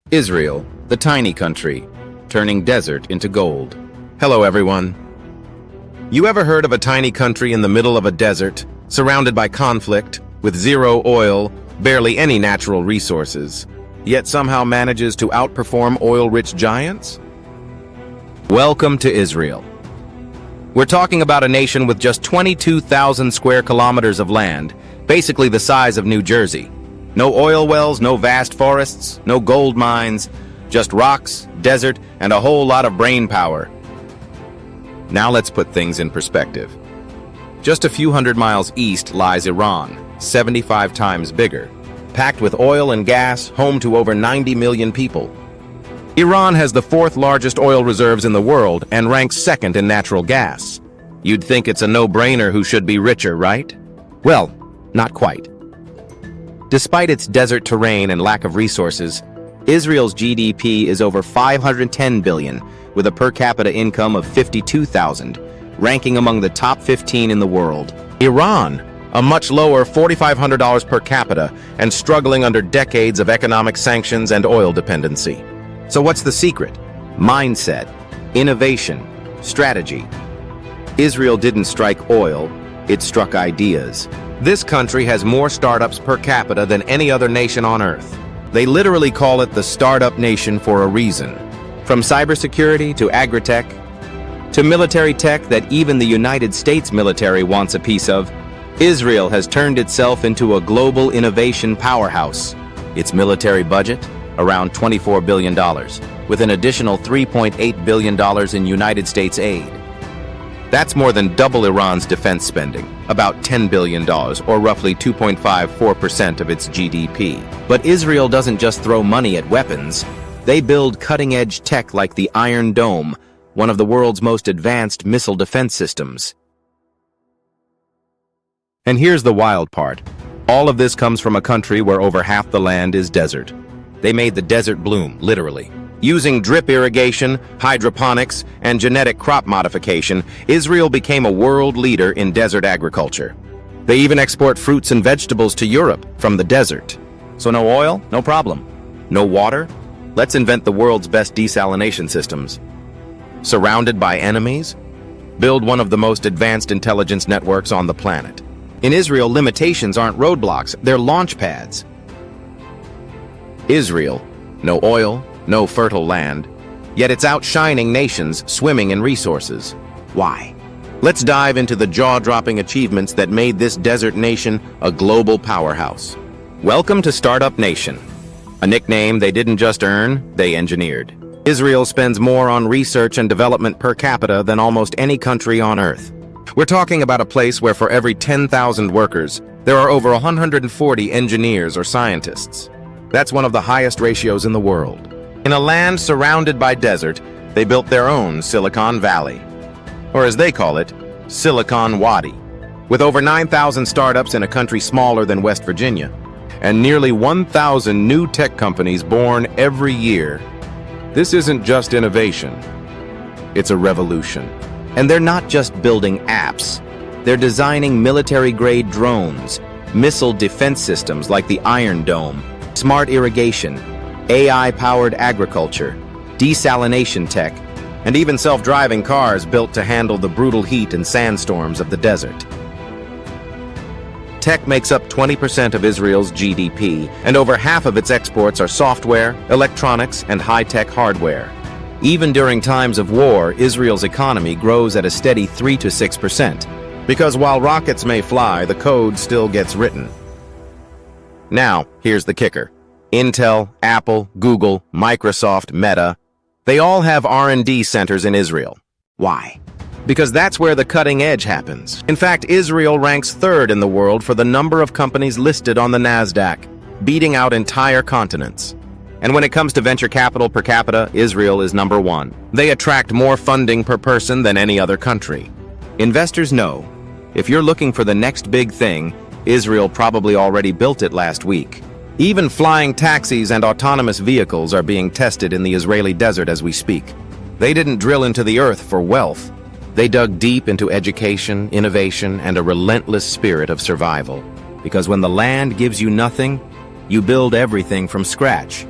Israel, the tiny country, turning desert into gold. Hello everyone. You ever heard of a tiny country in the middle of a desert, surrounded by conflict, with zero oil, barely any natural resources, yet somehow manages to outperform oil-rich giants? Welcome to Israel. We're talking about a nation with just 22,000 square kilometers of land, basically the size of New Jersey. No oil wells, no vast forests, no gold mines, just rocks, desert, and a whole lot of brain power. Now let's put things in perspective. Just a few hundred miles east lies Iran, 75 times bigger, packed with oil and gas, home to over 90 million people. Iran has the fourth largest oil reserves in the world and ranks second in natural gas. You'd think it's a no-brainer who should be richer, right? Well, not quite. Despite its desert terrain and lack of resources, Israel's GDP is over $510 billion, with a per capita income of $52,000, ranking among the top 15 in the world. Iran, a much lower $4,500 per capita and struggling under decades of economic sanctions and oil dependency. So what's the secret? Mindset, innovation, strategy. Israel didn't strike oil, it struck ideas. This country has more startups per capita than any other nation on Earth. They literally call it the startup nation for a reason. From cybersecurity to agri-tech, to military tech that even the United States military wants a piece of, Israel has turned itself into a global innovation powerhouse. Its military budget, around $24 billion, with an additional $3.8 billion in United States aid. That's more than double Iran's defense spending, about $10 billion, or roughly 2.54% of its GDP. But Israel doesn't just throw money at weapons. They build cutting-edge tech like the Iron Dome, one of the world's most advanced missile defense systems. And here's the wild part. All of this comes from a country where over half the land is desert. They made the desert bloom, literally. Using drip irrigation, hydroponics, and genetic crop modification, Israel became a world leader in desert agriculture. They even export fruits and vegetables to Europe from the desert. So no oil? No problem. No water? Let's invent the world's best desalination systems. Surrounded by enemies? Build one of the most advanced intelligence networks on the planet. In Israel, limitations aren't roadblocks, they're launch pads. Israel, no oil, no fertile land, yet it's outshining nations swimming in resources. Why? Let's dive into the jaw-dropping achievements that made this desert nation a global powerhouse. Welcome to Startup Nation, a nickname they didn't just earn, they engineered. Israel spends more on research and development per capita than almost any country on Earth. We're talking about a place where for every 10,000 workers, there are over 140 engineers or scientists. That's one of the highest ratios in the world. In a land surrounded by desert, they built their own Silicon Valley, or as they call it, Silicon Wadi. With over 9,000 startups in a country smaller than West Virginia, and nearly 1,000 new tech companies born every year, this isn't just innovation, it's a revolution. And they're not just building apps, they're designing military-grade drones, missile defense systems like the Iron Dome, smart irrigation, AI-powered agriculture, desalination tech, and even self-driving cars built to handle the brutal heat and sandstorms of the desert. Tech makes up 20% of Israel's GDP, and over half of its exports are software, electronics, and high-tech hardware. Even during times of war, Israel's economy grows at a steady 3 to 6%, because while rockets may fly, the code still gets written. Now, here's the kicker. Intel, Apple, Google, Microsoft, Meta, they all have R&D centers in Israel. Why? Because that's where the cutting edge happens. In fact, Israel ranks third in the world for the number of companies listed on the NASDAQ, beating out entire continents. And when it comes to venture capital per capita, Israel is number one. They attract more funding per person than any other country. Investors know, if you're looking for the next big thing, Israel probably already built it last week. Even flying taxis and autonomous vehicles are being tested in the Israeli desert as we speak. They didn't drill into the earth for wealth. They dug deep into education, innovation, and a relentless spirit of survival. Because when the land gives you nothing, you build everything from scratch.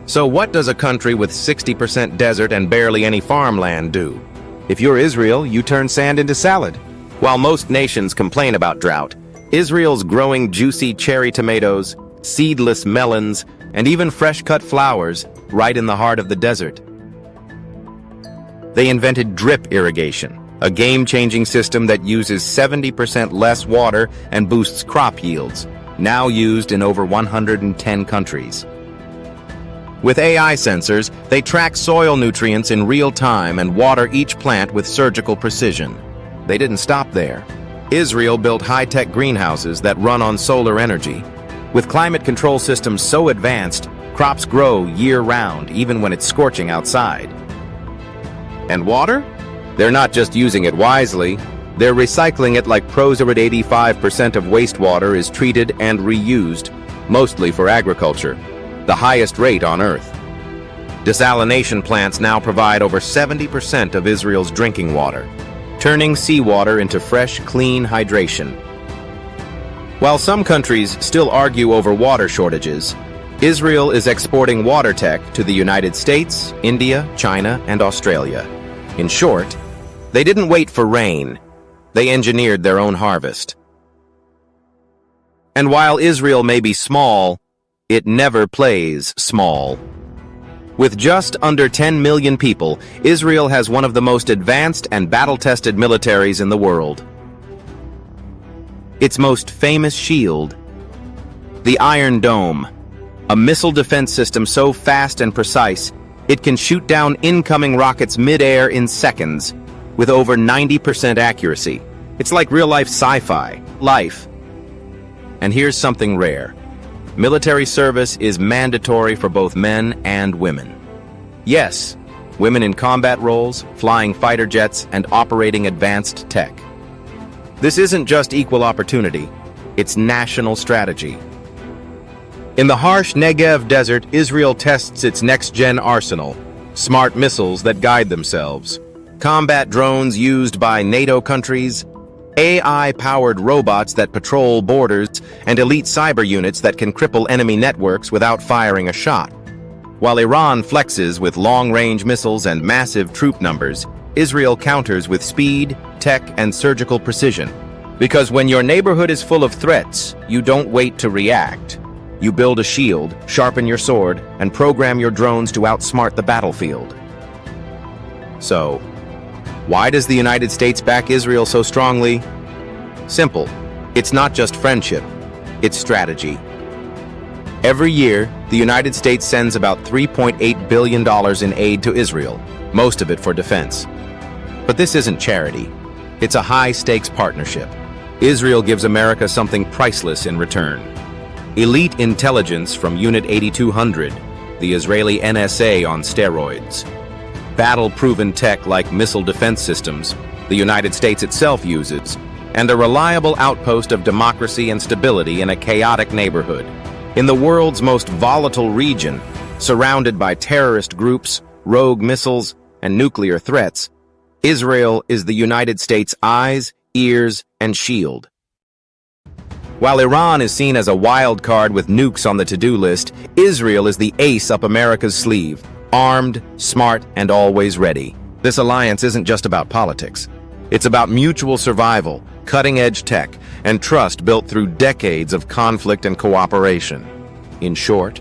So what does a country with 60% desert and barely any farmland do? If you're Israel, you turn sand into salad. While most nations complain about drought, Israel's growing juicy cherry tomatoes, seedless melons, and even fresh-cut flowers right in the heart of the desert. They invented drip irrigation, a game-changing system that uses 70% less water and boosts crop yields, now used in over 110 countries. With AI sensors, they track soil nutrients in real time and water each plant with surgical precision. They didn't stop there. Israel built high-tech greenhouses that run on solar energy. With climate control systems so advanced, crops grow year-round, even when it's scorching outside. And water? They're not just using it wisely, they're recycling it like pros are at 85% of wastewater is treated and reused, mostly for agriculture, the highest rate on Earth. Desalination plants now provide over 70% of Israel's drinking water, turning seawater into fresh, clean hydration. While some countries still argue over water shortages, Israel is exporting water tech to the United States, India, China, and Australia. In short, they didn't wait for rain. They engineered their own harvest. And while Israel may be small, it never plays small. With just under 10 million people, Israel has one of the most advanced and battle-tested militaries in the world. Its most famous shield, the Iron Dome, a missile defense system so fast and precise, it can shoot down incoming rockets mid-air in seconds, with over 90% accuracy. It's like real-life sci-fi, life. And here's something rare. Military service is mandatory for both men and women. Yes, women in combat roles, flying fighter jets, and operating advanced tech. This isn't just equal opportunity, it's national strategy. In the harsh Negev desert, Israel tests its next-gen arsenal, smart missiles that guide themselves, combat drones used by NATO countries, AI-powered robots that patrol borders, and elite cyber units that can cripple enemy networks without firing a shot. While Iran flexes with long-range missiles and massive troop numbers, Israel counters with speed, tech, and surgical precision. Because when your neighborhood is full of threats, you don't wait to react. You build a shield, sharpen your sword, and program your drones to outsmart the battlefield. So, why does the United States back Israel so strongly? Simple. It's not just friendship, it's strategy. Every year, the United States sends about $3.8 billion in aid to Israel, most of it for defense. But this isn't charity. It's a high-stakes partnership. Israel gives America something priceless in return. Elite intelligence from Unit 8200, the Israeli NSA on steroids. Battle-proven tech like missile defense systems, the United States itself uses, and a reliable outpost of democracy and stability in a chaotic neighborhood. In the world's most volatile region, surrounded by terrorist groups, rogue missiles, and nuclear threats, Israel is the United States' eyes, ears, and shield. While Iran is seen as a wild card with nukes on the to-do list, Israel is the ace up America's sleeve, armed, smart, and always ready. This alliance isn't just about politics. It's about mutual survival, cutting-edge tech, and trust built through decades of conflict and cooperation. In short,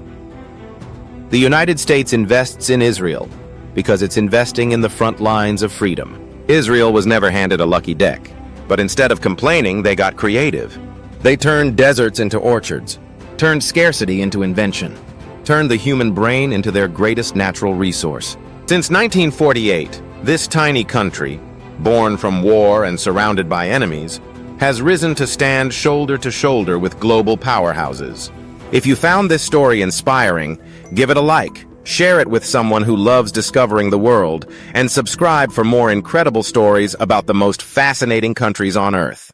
the United States invests in Israel because it's investing in the front lines of freedom. Israel was never handed a lucky deck, but instead of complaining, they got creative. They turned deserts into orchards, turned scarcity into invention, turned the human brain into their greatest natural resource. Since 1948, this tiny country, born from war and surrounded by enemies, has risen to stand shoulder to shoulder with global powerhouses. If you found this story inspiring, give it a like, share it with someone who loves discovering the world, and subscribe for more incredible stories about the most fascinating countries on Earth.